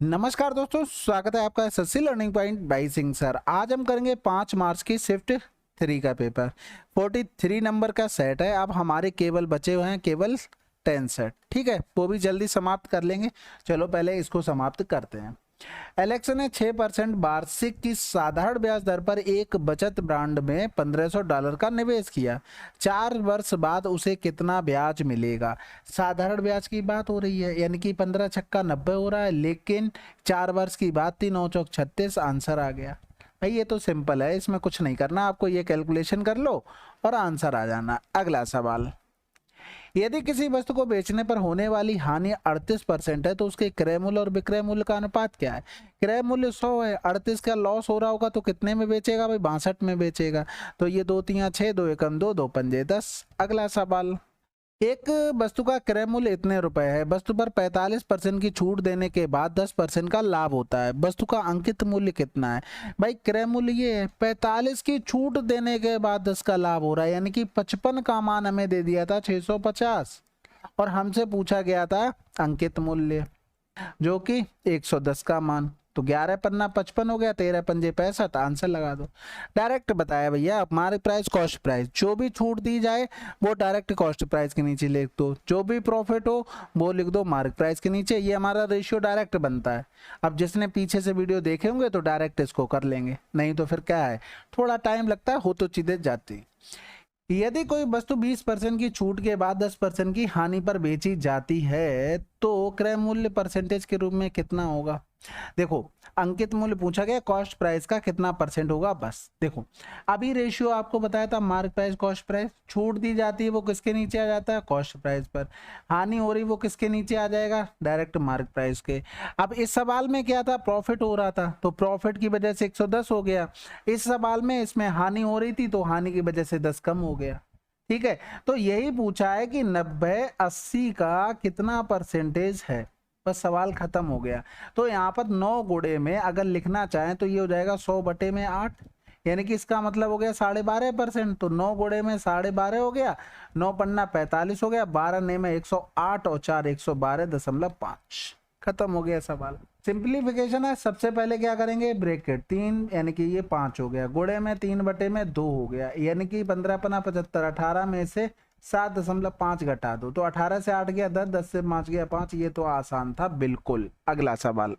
नमस्कार दोस्तों, स्वागत है आपका SSC learning point by Singh sir. आज हम करेंगे 5 मार्च की शिफ्ट 3 का पेपर। 43 नंबर का सेट है। अब हमारे केवल बचे हुए हैं केवल 10 सेट, ठीक है, वो भी जल्दी समाप्त कर लेंगे। चलो पहले इसको समाप्त करते हैं। एलेक्सन ने 6% वार्षिक की साधारण ब्याज दर पर एक बचत ब्रांड में $1500 का निवेश किया। 4 वर्ष बाद उसे कितना ब्याज मिलेगा? साधारण ब्याज की बात हो रही है, यानी कि 15 छक्का 90 हो रहा है, लेकिन 4 वर्ष की बात थी, 9 चौक 36 आंसर आ गया। भाई ये तो सिंपल है, इसमें कुछ नहीं करना आपको, ये कैलकुलेशन कर लो और आंसर आ जाना। अगला सवाल, यदि किसी वस्तु को बेचने पर होने वाली हानि 38% है तो उसके क्रय मूल्य और विक्रय मूल्य का अनुपात क्या है? क्रय मूल्य 100 है, 38 का लॉस हो रहा होगा तो कितने में बेचेगा भाई? 62 में बेचेगा। तो ये 2 3 6, 2 एकम 2, 2 पंजे 10। अगला सवाल, एक वस्तु का क्रय मूल्य इतने रुपए है, वस्तु पर 45% की छूट देने के बाद 10% का लाभ होता है, वस्तु का अंकित मूल्य कितना है? भाई क्रय मूल्य ये है, 45 की छूट देने के बाद 10 का लाभ हो रहा है, यानी कि 55 का मान हमें दे दिया था 650 और हमसे पूछा गया था अंकित मूल्य जो कि 110 का मान। तो 11 पन्ना 55 हो गया, 13 पंजे 65, आंसर लगा दो। डायरेक्ट बताया भैया, मार्क प्राइस कॉस्ट प्राइस, जो भी छूट दी जाए वो डायरेक्ट कॉस्ट प्राइस के नीचे लिख दो, जो भी प्रॉफिट हो वो लिख दो मार्क प्राइस के नीचे। ये हमारा रेशियो डायरेक्ट बनता है। अब जिसने पीछे से वीडियो देखे होंगे तो डायरेक्ट इसको कर लेंगे, नहीं तो फिर क्या है, थोड़ा टाइम लगता है, हो तो चीजें जाती। यदि कोई वस्तु 20% की छूट के बाद 10% की हानि पर बेची जाती है तो क्रय मूल्य परसेंटेज के रूप में कितना होगा? देखो, अंकित मूल्य पूछा गया, कॉस्ट प्राइस का कितना परसेंट होगा, बस देखो अभी रेशियो आपको बताया था, मार्क प्राइस कॉस्ट प्राइस, छूट दी जाती है वो किसके नीचे आ जाता है? कॉस्ट प्राइस पर। हानि हो रही वो किसके नीचे आ जाएगा? डायरेक्ट मार्क प्राइस के। अब इस सवाल में क्या था, प्रॉफिट हो रहा था तो प्रॉफिट की वजह से 110 हो गया। इस सवाल में इसमें हानि हो रही थी तो हानि की वजह से 10 कम हो गया, ठीक है। तो यही पूछा है कि 90-80 का कितना परसेंटेज है, बस सवाल खत्म हो गया। तो यहाँ पर 9 गुणे में अगर लिखना चाहें तो ये हो जाएगा 100/8, यानी कि इसका मतलब हो गया 12.5%। तो 9 गुणे में 12.5 हो गया, 9 पन्ना 45 हो गया, 12 ने में 108 और 4 112.5। खत्म हो गया सवाल। सिंप्लीफिकेशन है, सबसे पहले क्या करेंगे, ब्रैकेट 3 यानी कि ये 5 हो गया, गुणे में 3/2 हो गया, यानी कि 15 पन्ना 75, 18 में से 7.5 घटा दो तो 18 से 8 गया 10, 10 से 5 गया 5। ये तो आसान था बिल्कुल। अगला सवाल,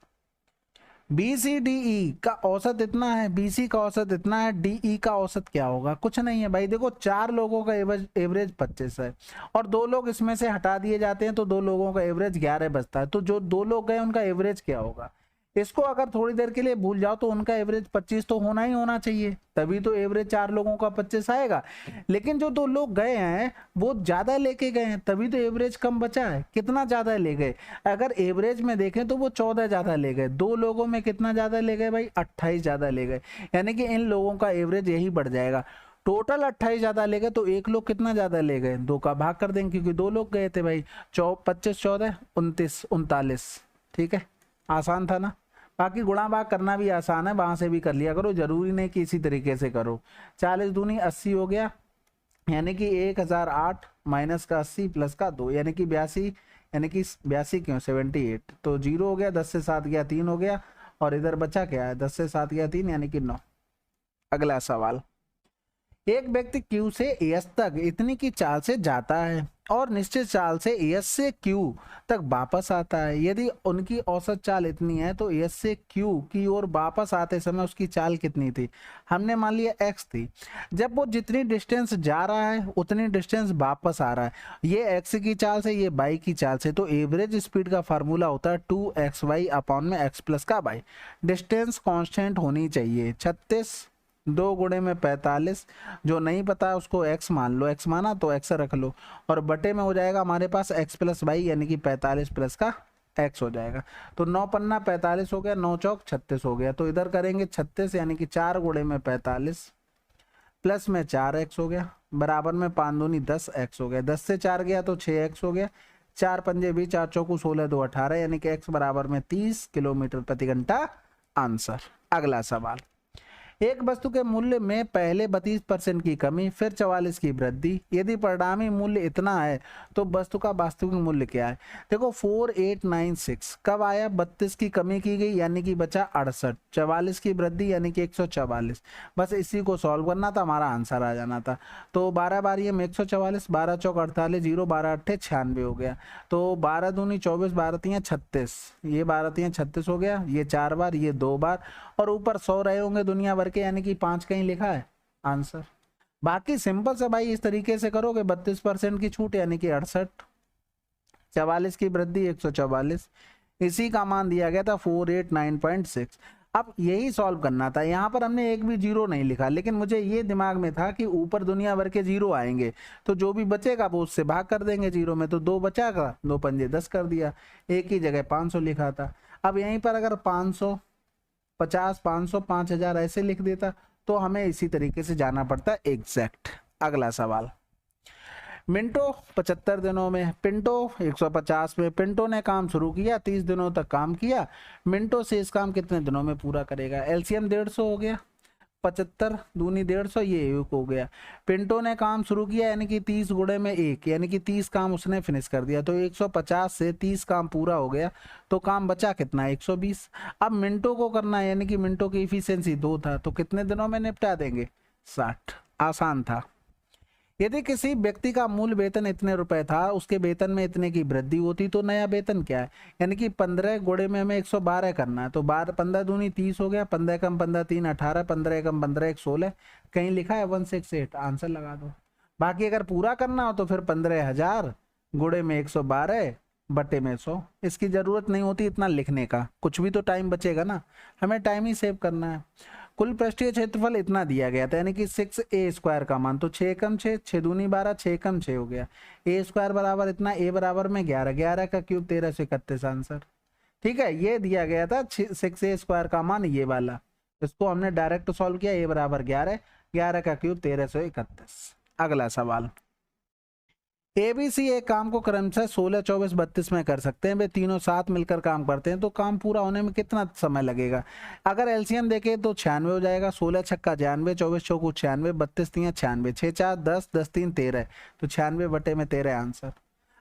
BCDE का औसत इतना है, BC का औसत इतना है, DE का औसत क्या होगा? कुछ नहीं है भाई, देखो 4 लोगों का एवरेज 25 है और 2 लोग इसमें से हटा दिए जाते हैं तो 2 लोगों का एवरेज 11 बचता है। तो जो 2 लोग गए उनका एवरेज क्या होगा? इसको अगर थोड़ी देर के लिए भूल जाओ तो उनका एवरेज 25 तो होना ही होना चाहिए, तभी तो एवरेज 4 लोगों का 25 आएगा। लेकिन जो 2 लोग गए हैं वो ज्यादा लेके गए हैं, तभी तो एवरेज कम बचा है। कितना ज्यादा ले गए? अगर एवरेज में देखें तो वो 14 ज्यादा ले गए, 2 लोगों में कितना ज्यादा ले गए भाई? 28 ज्यादा ले गए, यानी कि इन लोगों का एवरेज यही बढ़ जाएगा। टोटल 28 ज्यादा ले गए तो एक लोग कितना ज्यादा ले गए? 2 का भाग कर देंगे क्योंकि 2 लोग गए थे भाई। 25 14 29 39, ठीक है, आसान था ना। बाकी गुणा भाग करना भी आसान है, वहां से भी कर लिया करो, जरूरी नहीं कि इसी तरीके से करो। 40 दूनी 80 हो गया, यानी कि 1008 माइनस का 80 प्लस का 2 यानी कि 82, यानी कि 82 क्यों 78। तो 0 हो गया, 10 से 7 गया 3 हो गया और इधर बचा क्या है? 10 से 7 गया 3 यानी कि 9। अगला सवाल, एक व्यक्ति Q से S तक इतनी की चाल से जाता है और निश्चित चाल से S से Q तक वापस आता है। यदि उनकी औसत चाल इतनी है तो S से Q की ओर वापस आते समय उसकी चाल कितनी थी? हमने मान लिया x थी। जब वो जितनी डिस्टेंस जा रहा है उतनी डिस्टेंस वापस आ रहा है, ये x की चाल से ये y की चाल से, तो एवरेज स्पीड का फार्मूला होता है 2xy अपॉन में x प्लस का y। डिस्टेंस कांस्टेंट होनी चाहिए। 36 2 गुणे में 45, जो नहीं पता है उसको x मान लो, x माना तो x रख लो और बटे में हो जाएगा हमारे पास x प्लस वाई, यानी कि 45 प्लस का x हो जाएगा। तो 9 पन्ना 45 हो गया, 9 चौक 36 हो गया। तो इधर करेंगे 36 यानी कि 4 गुणे में 45 प्लस में 4x हो गया, बराबर में 5 दूनी 10x हो गया, 10 से 4 गया तो 6x हो गया, 4 पंजे भी 4 चौकू 16 2 18, यानी कि x बराबर में 30 किलोमीटर प्रति घंटा। आंसर। अगला सवाल, एक वस्तु के मूल्य में पहले 32% की कमी फिर 44 की वृद्धि, यदि परिणामी मूल्य इतना है तो वस्तु का वास्तविक मूल्य क्या है। देखो 4896 कब आया, 32 की कमी की गई यानी कि बचा 68, 44 की वृद्धि यानी कि 144। बस इसी को सॉल्व करना था, हमारा आंसर आ जाना था। तो 12 बारी में 144, 12 चौक 48, 0 12 अट्ठे 96 हो गया। तो 12 दूनी 24, 12 तियां 36, ये 12 तियां 36 हो गया, ये 4 बार, ये 2 बार, और ऊपर 100 रहे होंगे दुनिया भर के यानी कि 5 कहीं लिखा है आंसर। बाकी सिंपल से भाई इस तरीके से करोगे, 32% की छूट यानी कि 68, 44 की वृद्धि 144, इसी का मान दिया गया था 489.6। अब यही सॉल्व करना था, यहाँ पर हमने एक भी जीरो नहीं लिखा, लेकिन मुझे ये दिमाग में था कि ऊपर दुनिया भर के जीरो आएंगे तो जो भी बचेगा वो उससे भाग कर देंगे जीरो में, तो 2 बचागा, 2 पंजे 10 कर दिया, एक ही जगह 500 लिखा था। अब यहीं पर अगर 500, 50, 500, 5000 ऐसे लिख देता तो हमें इसी तरीके से जाना पड़ता एग्जैक्ट। अगला सवाल, मिंटो 75 दिनों में, पिंटो 150 में। पिंटो ने काम शुरू किया, 30 दिनों तक काम किया, मिंटो से इस काम कितने दिनों में पूरा करेगा। एलसीएम 150 हो गया, 75 दूनी 150, ये एक हो गया। पिंटो ने काम शुरू किया यानी कि 30 गुणे में 1 यानी कि 30 काम उसने फिनिश कर दिया, तो 150 से 30 काम पूरा हो गया, तो काम बचा कितना 120। अब मिंटो को करना है यानी कि मिंटो की इफिशियंसी 2 था, तो कितने दिनों में निपटा देंगे 60। आसान था। यदि किसी व्यक्ति का मूल वेतन इतने रुपए था, उसके वेतन में इतने की वृद्धि होती तो नया वेतन क्या है, यानी कि 15 गुणे में हमें 112 करना है, तो 12 15 दूनी 30 हो गया, 15 कम 15 3 18, 15 कम 15 1 16, कहीं लिखा है 168, आंसर लगा दो। बाकी अगर पूरा करना हो तो फिर 15,000 गुणे में 112 बटे में 100, इसकी जरूरत नहीं होती इतना लिखने का, कुछ भी तो टाइम बचेगा ना, हमें टाइम ही सेव करना है। कुल पृष्ठीय क्षेत्रफल इतना दिया गया था यानी कि 6a² का मान, तो 6 कम 6, 6 दूनी 12, 6 कम 6 हो गया, a² बराबर इतना, a बराबर में 11, 11 का क्यूब 1331 आंसर। ठीक है, ये दिया गया था 6a² का मान ये वाला, इसको हमने डायरेक्ट सॉल्व किया, a बराबर 11, 11 का क्यूब 1331। अगला सवाल, एबीसी एक काम को क्रमशः 16, 24, 32 में कर सकते हैं, वे तीनों साथ मिलकर काम करते हैं, तो काम पूरा होने में कितना समय लगेगा। अगर एलसीएम देखें तो 96 हो जाएगा, 16 छक्का 92, 24 चौकू 96, 32 तियां 96, 6 4 10, 10 3 13, तो 96 बटे में 13 आंसर।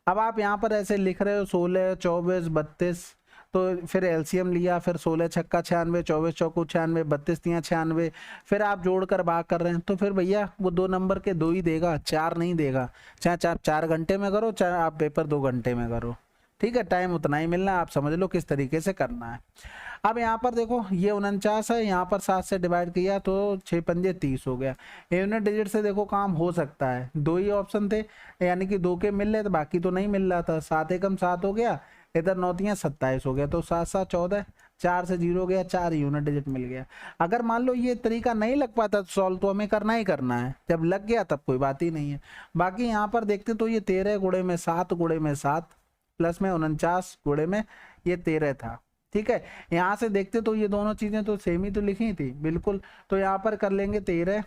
अब आप यहाँ पर ऐसे लिख रहे हो 16, 24, 32, तो फिर एलसीएम लिया, फिर 16 छक्का 96, 24 चौकू 96, 32 तियां 96, फिर आप जोड़कर भाग कर रहे हैं, तो फिर भैया वो 2 नंबर के 2 ही देगा, 4 नहीं देगा। चाहे आप 4 घंटे में करो, चाहे आप पेपर 2 घंटे में करो, ठीक है, टाइम उतना ही मिलना है, आप समझ लो किस तरीके से करना है। अब यहाँ पर देखो ये 49 है, यहाँ पर 7 से डिवाइड किया तो 6 पंजे 30 हो गया। यूनिट डिजिट से देखो काम हो सकता है, 2 ही ऑप्शन थे यानी कि 2 के मिल रहे थे, बाकी तो नहीं मिल रहा था। 7 एकम 7 हो गया, इधर 9 तियां 27 हो गया, तो 7 7 14, 4 से 0 गया, 4 यूनिट डिजिट मिल गया। अगर मान लो ये तरीका नहीं लग पाता सॉल्व, तो हमें करना ही करना है, जब लग गया तब कोई बात ही नहीं है। बाकी यहाँ पर देखते तो ये 13 गुणे में 7 गुणे में 7 प्लस में 49 गुणे में ये 13 था, ठीक है। यहाँ से देखते तो ये दोनों चीजें तो सेम ही तो लिखी थी बिल्कुल, तो यहाँ पर कर लेंगे 13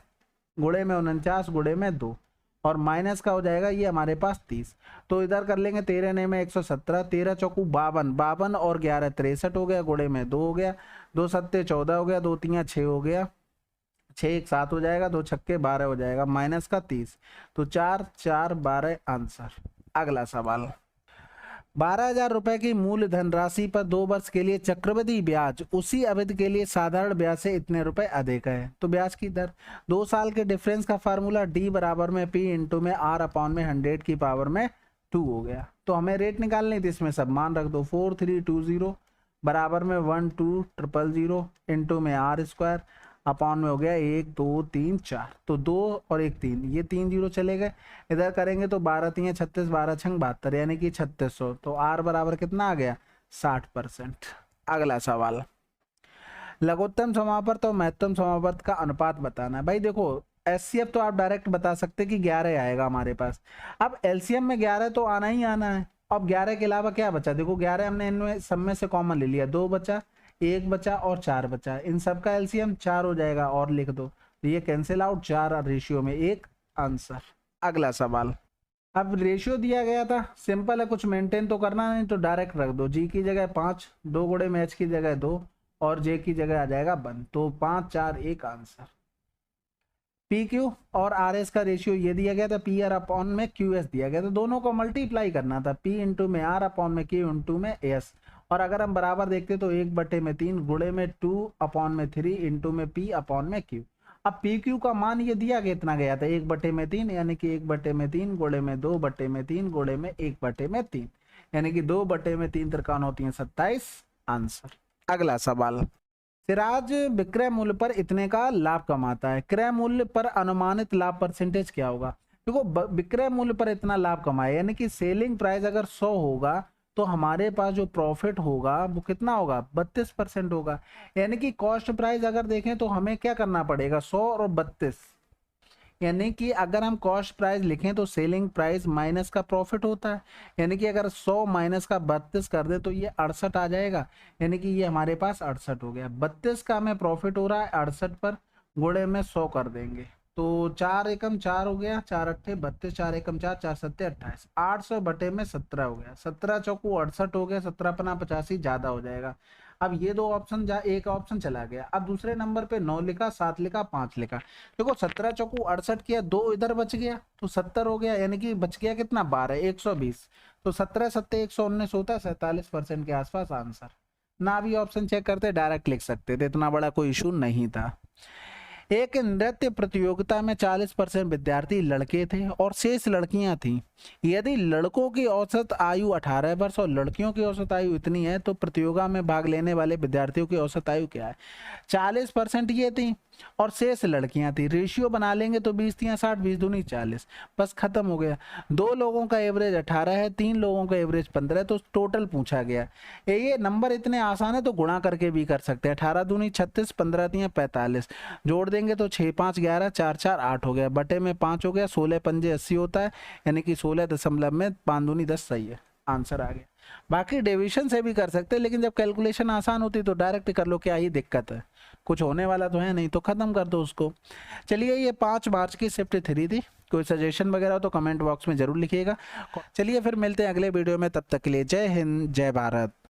गुणे में 49 गुणे में 2, और माइनस का हो जाएगा ये हमारे पास 30, तो इधर कर लेंगे 13 ने में 117, 13 चौकू 52, 52 और 11 63 हो गया, गुणे में 2 हो गया, 2 सत्ते 14 हो गया, 2 तियां 6 हो गया, 6 1 7 हो जाएगा, 2 छक्के 12 हो जाएगा, माइनस का 30, तो 4 4 12 आंसर। अगला सवाल, 12,000 रुपए की मूल धनराशि पर 2 वर्ष के लिए चक्रवृद्धि ब्याज उसी अवधि के लिए साधारण ब्याज से इतने रुपए अधिक है, तो ब्याज की दर 2 साल के डिफरेंस का फार्मूला डी बराबर में पी इंटू में आर अपॉन में 100 की पावर में 2 हो गया। तो हमें रेट निकालनी थी, इसमें सब मान रख दो, 4320 बराबर में 12,000 इंटू में आर स्क्वायर अपॉन में हो गया 1 2 3 4, तो 2 और 1 3, ये 3 जीरो चले गए, इधर करेंगे तो 12 तियां 36, 12 छंग 72 यानी कि 3600, तो आर बराबर कितना आ गया 60%। अगला सवाल, लघुत्तम समापवर्त और महत्तम समापवर्त का अनुपात बताना है। भाई देखो एचसीएफ तो आप डायरेक्ट बता सकते कि 11 आएगा हमारे पास, अब एलसीएम में 11 तो आना ही आना है। अब 11 के अलावा क्या बचा, देखो 11 हमने इनमें सब में से कॉमन ले लिया, 2 बचा, 1 बचा और 4 बचा, इन सब का एलसीएम 4 हो जाएगा, और लिख दो, तो ये कैंसिल आउट, 4 रेशियो में 1 आंसर। अगला सवाल, अब रेशियो दिया गया था, सिंपल है, कुछ मेंटेन तो करना नहीं, तो डायरेक्ट रख दो, जी की जगह 5, 2 गुणे में एच की जगह 2, और जे की जगह आ जाएगा 1। तो 5 4 1 आंसर। पी क्यू और आर एस का रेशियो ये दिया गया था, पी आर अपॉन में क्यू एस दिया गया था, दोनों को मल्टीप्लाई करना था, पी इंटू में आर अपॉन में क्यू इंटू में एस। और अगर हम बराबर देखते तो 1/3 गुणे में 2/3 इंटू में पी अपॉन में क्यू। अब पी क्यू का मान ये दिया कितना गया था 1/3, यानी कि 1/3 गुणे में 2/3 गुणे में 1/3, यानी कि 2/3 त्रिकान होती है 27 आंसर। अगला सवाल, सिराज विक्रय मूल्य पर इतने का लाभ कमाता है, क्रय मूल्य पर अनुमानित लाभ परसेंटेज क्या होगा। देखो विक्रय मूल्य पर इतना लाभ कमाए, यानी कि सेलिंग प्राइस अगर 100 होगा तो हमारे पास जो प्रॉफिट होगा वो कितना होगा 32% होगा। यानी कि कॉस्ट प्राइस अगर देखें तो हमें क्या करना पड़ेगा 100 और 32, यानी कि अगर हम कॉस्ट प्राइस लिखें तो सेलिंग प्राइस माइनस का प्रॉफिट होता है, यानी कि अगर 100 माइनस का 32 कर दे तो ये 68 आ जाएगा, यानी कि ये हमारे पास 68 हो गया। 32 का हमें प्रॉफिट हो रहा है 68 पर, गुणे में 100 कर देंगे तो 4 एकम 4 हो गया, 4 अट्ठे 32, 4 एकम 4, 4 सत्ते 28, 800 बटे में 17 हो गया, 17 चौकू 68 हो गया, 17 पना 85 ज्यादा हो जाएगा। अब ये दो ऑप्शन जा, एक ऑप्शन चला गया। अब दूसरे नंबर पे 9 लिखा, 7 लिखा, 5 लिखा। देखो 17 चौकू 68 किया, 2 इधर बच गया तो 70 हो गया, यानी कि बच गया कितना 12, 120। तो 17 सत्ते 119 होता है, 47% के आसपास आंसर। ना भी ऑप्शन चेक करते डायरेक्ट लिख सकते थे, इतना बड़ा कोई इशू नहीं था। एक नृत्य प्रतियोगिता में 40% विद्यार्थी लड़के थे और शेष लड़कियां थीं। यदि लड़कों की औसत आयु 18 वर्ष और लड़कियों की औसत आयु इतनी है तो प्रतियोगिता में भाग लेने वाले विद्यार्थियों की औसत आयु क्या है। 40% ये थी और शेष लड़कियां थी, रेशियो बना लेंगे तो 20 3 60, 20 दूनी 40, बस खत्म हो गया। 2 लोगों का एवरेज 18 है, 3 लोगों का एवरेज 15 है, तो टोटल पूछा गया। ये नंबर इतने आसान है तो गुणा करके भी कर सकते हैं, 18 दूनी 36, 15 तियां 45, जोड़ देंगे तो 6 5 11, 4 4 8 हो गया, बटे में 5 हो गया, 16 पंजे 80 होता है, यानी कि 16 में 5 दूनी 10 सही है, आंसर आ गया। बाकी डिवीजन से भी कर सकते हैं, लेकिन जब कैलकुलेशन आसान होती तो डायरेक्ट कर लो, क्या ही दिक्कत है, कुछ होने वाला तो है नहीं, तो खत्म कर दो उसको। चलिए ये 5 मार्च की शिफ्ट 3 थी, कोई सजेशन वगैरह हो तो कमेंट बॉक्स में जरूर लिखिएगा। चलिए फिर मिलते हैं अगले वीडियो में, तब तक के लिए जय हिंद जय भारत।